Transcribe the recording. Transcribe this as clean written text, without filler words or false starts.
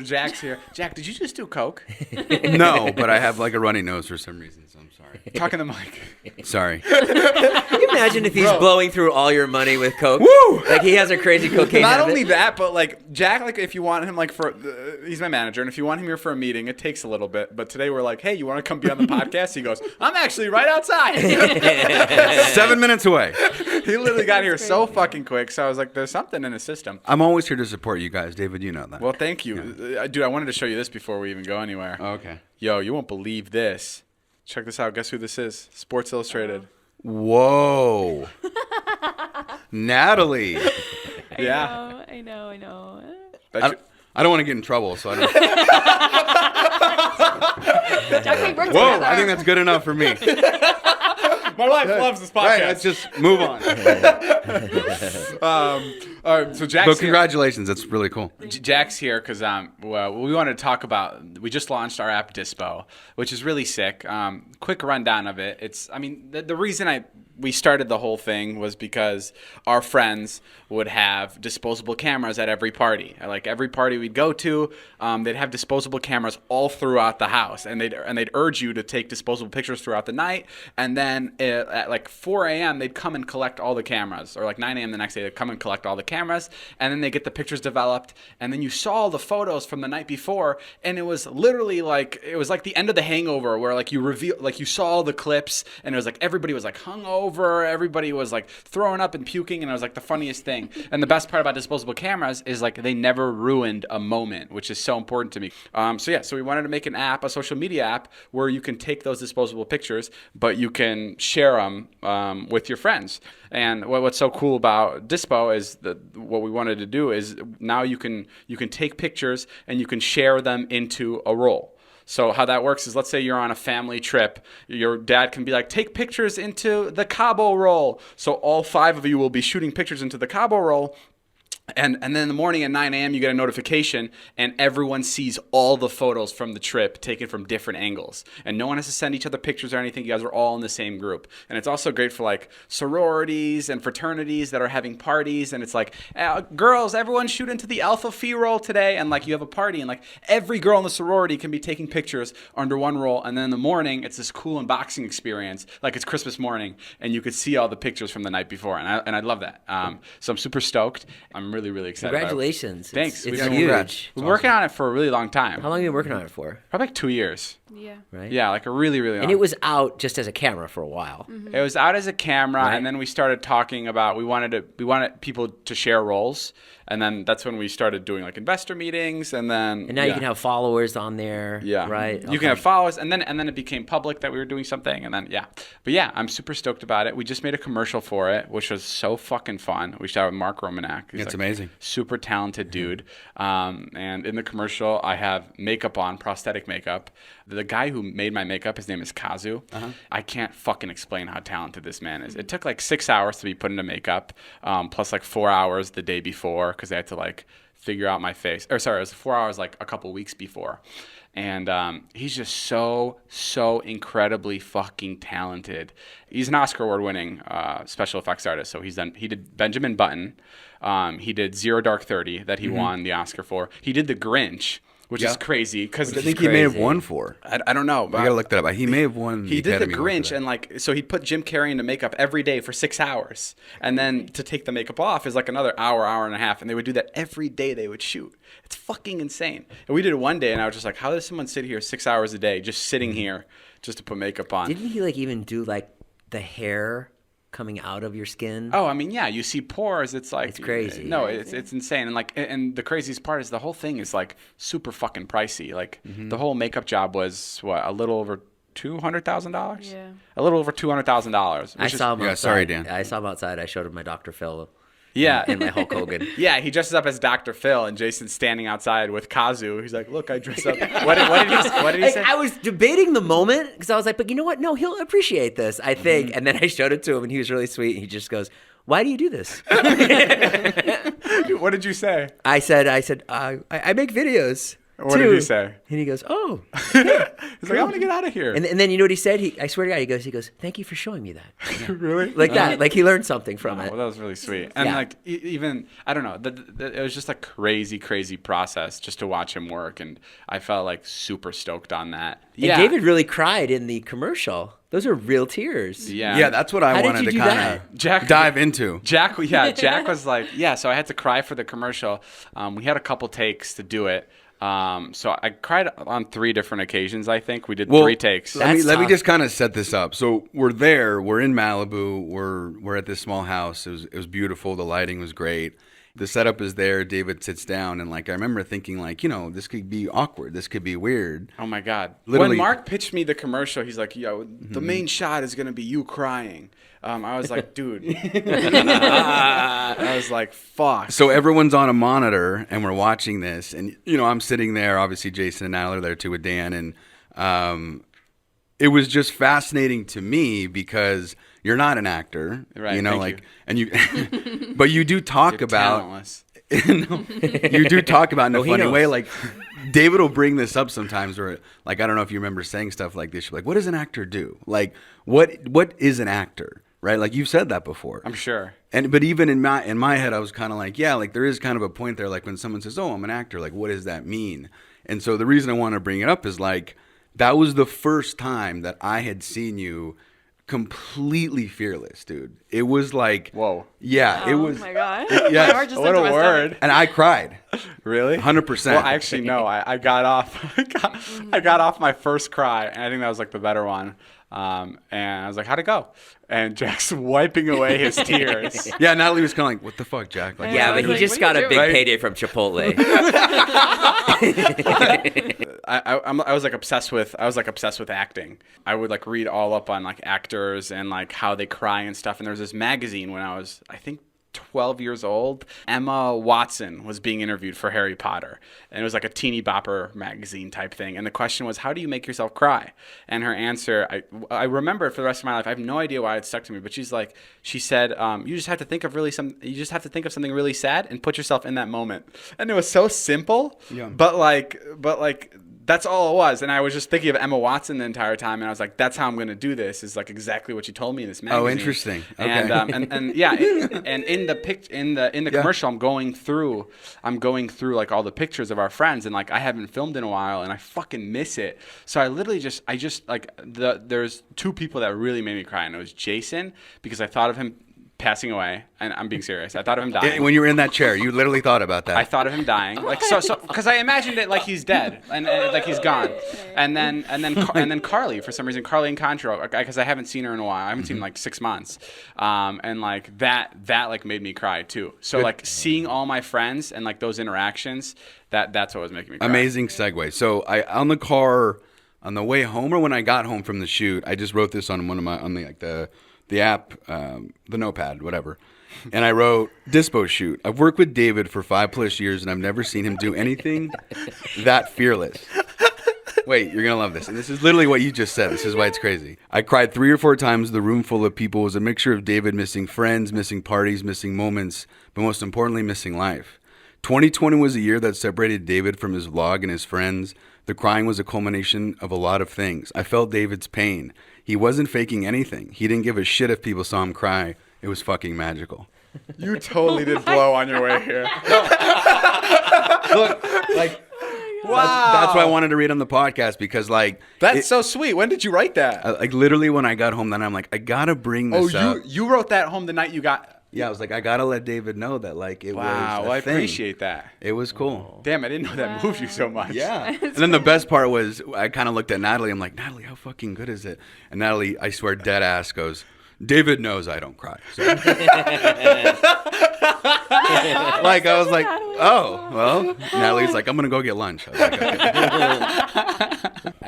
Jack's here. Jack, did you just do coke? No, but I have like a runny nose for some reason, so I'm sorry. Talking to Mike. Sorry. Can you imagine if he's blowing through all your money with coke? Woo! Like he has a crazy cocaine Not habit. only that, but like Jack, like if you want him like for, he's my manager, and if you want him here for a meeting, it takes a little bit. But today we're like, hey, you want to come be on the podcast? He goes, I'm actually right outside. 7 minutes away. He literally got here so fucking quick. So I was like, there's something in his system. I'm always here to support you guys, David. You know that. Well, thank you. Dude, I wanted to show you this before we even go anywhere. Oh, okay. Yo, you won't believe this. Check this out. Guess who this is? Sports Illustrated. Whoa. Natalie. I know. I don't want to get in trouble, so I don't. Jack, we work Whoa, together. I think that's good enough for me. My wife loves this podcast. Right, let's just move on. All right, so Jack's But congratulations, that's really cool. Jack's here because well, we wanted to talk about. We just launched our app Dispo, which is really sick. Quick rundown of it. It's. I mean, the reason we started the whole thing was because our friends would have disposable cameras at every party. Like every party we'd go to, they'd have disposable cameras all throughout the house, and they'd urge you to take disposable pictures throughout the night. And then at like 4 a.m. they'd come and collect all the cameras, or like 9 a.m. the next day they'd come and collect all the cameras, and then they get the pictures developed, and then you saw all the photos from the night before, and it was literally like the end of The Hangover, where like you saw all the clips, and it was like everybody was like hungover, everybody was like throwing up and puking, and it was like the funniest thing. And the best part about disposable cameras is like they never ruined a moment, which is so important to me. So we wanted to make an app, a social media app, where you can take those disposable pictures, but you can share them with your friends. And what's so cool about Dispo is that what we wanted to do is now you can take pictures and you can share them into a roll. So how that works is, let's say you're on a family trip. Your dad can be like, take pictures into the Cabo roll. So all 5 of you will be shooting pictures into the Cabo roll. And then in the morning at 9 a.m. you get a notification, and everyone sees all the photos from the trip taken from different angles. And no one has to send each other pictures or anything. You guys are all in the same group. And it's also great for like sororities and fraternities that are having parties. And it's like, girls, everyone shoot into the Alpha Phi roll today. And like you have a party, and like every girl in the sorority can be taking pictures under one roll. And then in the morning, it's this cool unboxing experience, like it's Christmas morning, and you could see all the pictures from the night before. And I love that. So I'm super stoked. I'm really excited. Congratulations. Thanks. It's We've huge. been working on it for a really long time. How long have you been working on it for? Probably like 2 years. Yeah. Right? Yeah, like a really long. And it was out just as a camera for a while. Mm-hmm. It was out as a camera, Right. and then we started talking about we wanted people to share roles, and then that's when we started doing like investor meetings, and then And now you can have followers on there. Yeah. Right? You can have followers, and then it became public that we were doing something, and then But yeah, I'm super stoked about it. We just made a commercial for it, which was so fucking fun. We shot with Mark Romanak. He's It's like amazing. Super talented dude. And in the commercial, I have makeup on, prosthetic makeup. The guy who made my makeup, his name is Kazu. I can't fucking explain how talented this man is. It took like 6 hours to be put into makeup, plus like 4 hours the day before, because they had to like figure out my face. Or sorry, it was 4 hours like a couple weeks before. And he's just so incredibly fucking talented. He's an Oscar award-winning special effects artist. So he did Benjamin Button. He did Zero Dark 30 that he won the Oscar for. He did The Grinch, which is crazy because I think he may have won for. I don't know. I gotta look that up. He may have won. He did The Academy Award for Grinch, that. and like so he'd put Jim Carrey into makeup every day for 6 hours, and then to take the makeup off is like another hour and a half, and they would do that every day. They would shoot. It's fucking insane. And we did it one day, and I was just like, how does someone sit here 6 hours a day just sitting here just to put makeup on? Didn't he like even do like the hair coming out of your skin? Oh, I mean, yeah, you see pores. It's like It's crazy. No, it's insane. And like, and the craziest part is the whole thing is like super fucking pricey. Like the whole makeup job was a little over $200,000. Yeah. A little over $200,000. I saw him outside. Yeah, sorry, Dan. I saw him outside. I showed him my Dr. Phil. Yeah. And my Hulk Hogan. Yeah, he dresses up as Dr. Phil, and Jason's standing outside with Kazu. He's like, "Look, I dress up." What did he say? I was debating the moment because I was like, but you know what? No, he'll appreciate this, I think. And then I showed it to him, and he was really sweet. And he just goes, "Why do you do this?" What did you say? I said, I make videos. What did he say? And he goes, "Oh." He's like, I want to get out of here. And then you know what he said? I swear to God, he goes, "Thank you for showing me that." Really? Like that. Like he learned something from it. Well, that was really sweet. And like even I don't know, it was just a crazy process just to watch him work, and I felt like super stoked on that. And David really cried in the commercial. Those are real tears. Yeah, that's what I How did wanted you to do kind that? of dive into. Jack was like, so I had to cry for the commercial. We had a couple takes to do it. So I cried on 3 different occasions, I think. We did 3 takes. Let me tough. just kind of set this up. So we're in Malibu. We're at this small house. It was beautiful. The lighting was great. The setup is there. David sits down, and like I remember thinking, like, this could be awkward. This could be weird. Oh my God! Literally. When Mark pitched me the commercial, he's like, "Yo, the main shot is gonna be you crying." I was like, "Dude," I was like, "Fuck." So everyone's on a monitor, and we're watching this, and I'm sitting there. Obviously, Jason and Natalie are there too with Dan, and it was just fascinating to me because you're not an actor, right? Like, and you, but you do talk about. Talentless. You do talk about in a funny knows. way. Like David will bring this up sometimes, or like I don't know if you remember saying stuff like this. You're like, "What does an actor do? Like, what is an actor?" Right? Like you've said that before. I'm sure. But even in my head, I was kind of like, yeah, like there is kind of a point there. Like when someone says, "Oh, I'm an actor," like what does that mean? And so the reason I want to bring it up is like that was the first time that I had seen you completely fearless, dude. It was like, whoa, yeah, it was. Oh my God. Yeah, My heart just what a went to my word. stomach. And I cried. Really? 100%. Well, actually, no. I got off. I got off my first cry, and I think that was like the better one. And I was like, "How'd it go?" And Jack's wiping away his tears. Yeah, Natalie was kind of like, "What the fuck, Jack?" Like, Yeah, I but was he like, just what are got you a big doing? payday from Chipotle. I was obsessed with acting. I would like read all up on like actors and like how they cry and stuff. And there was this magazine when I was, I think, 12 years old. Emma Watson was being interviewed for Harry Potter, and it was like a teeny bopper magazine type thing. And the question was, how do you make yourself cry? And her answer, I remember it for the rest of my life. I have no idea why it stuck to me, but she said, you just have to think of something really sad and put yourself in that moment. And it was so simple, but like that's all it was. And I was just thinking of Emma Watson the entire time, and I was like, that's how I'm going to do this, is like exactly what you told me in this magazine. Oh, interesting. Okay. And yeah, and in the commercial, I'm going through like all the pictures of our friends, and like I haven't filmed in a while, and I fucking miss it. So I literally there's 2 people that really made me cry, and it was Jason, because I thought of him passing away, and I'm being serious. I thought of him dying. when you were in that chair, you literally thought about that. I thought of him dying, like so because I imagined it like he's dead and like he's gone, and then Carly, for some reason, Carly and Contro, because I haven't seen her in a while. I haven't seen her in like 6 months, and like that like made me cry too. So like seeing all my friends and like those interactions, that's what was making me cry. Amazing segue. So on the way home, or when I got home from the shoot, I just wrote this on the app, the notepad, whatever. And I wrote, "Dispo shoot. I've worked with David for 5+ years, and I've never seen him do anything that fearless." Wait, you're going to love this. And this is literally what you just said. This is why it's crazy. "I cried 3 or 4 times. The room full of people was a mixture of David missing friends, missing parties, missing moments, but most importantly, missing life. 2020 was a year that separated David from his vlog and his friends. The crying was a culmination of a lot of things. I felt David's pain. He wasn't faking anything. He didn't give a shit if people saw him cry. It was fucking magical." You totally did blow on your way here. Look, like, wow. That's why I wanted to read on the podcast, because like That's so sweet. When did you write that? like literally when I got home, then I'm like, I gotta bring this up. You wrote that home the night you got. Yeah, I was like, I gotta let David know that like it was. Wow, a I thing. appreciate that. It was cool. Damn, I didn't know that moved you so much. Yeah. And then the best part was I kind of looked at Natalie. I'm like, "Natalie, how fucking good is it?" And Natalie, I swear, dead ass goes, "David knows I don't cry." So. Like I was like, "Oh, well." Natalie's like, "I'm gonna go get lunch." I was like, "Okay."